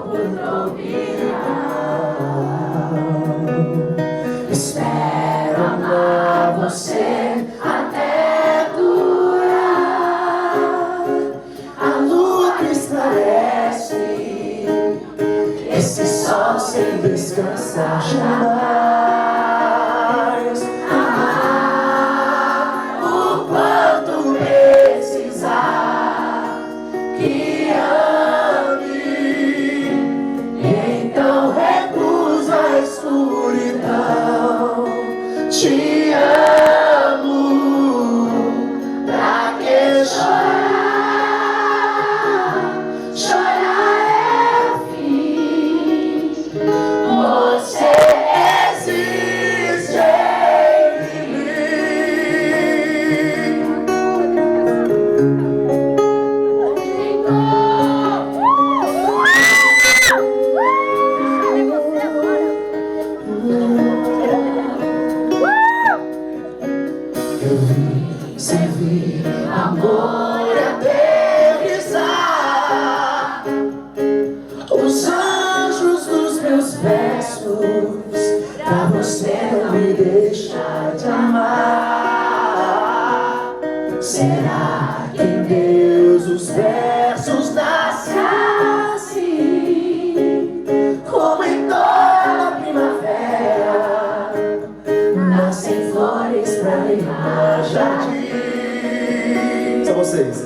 corpo tropical. Espero amar você até durar. A lua que esclarece, esse sol sem descansar jamais. Amar o quanto precisar que ame, então recuso a escuridão. Te amo, pra que chorar? Chorar é o fim. Você existe em mim. Eu vim servir amor aterrissar os anjos dos meus versos, pra você não me deixar de amar. Será que em Deus os versos nascem assim, como em toda primavera nascem flores pra limpar jardim? São vocês.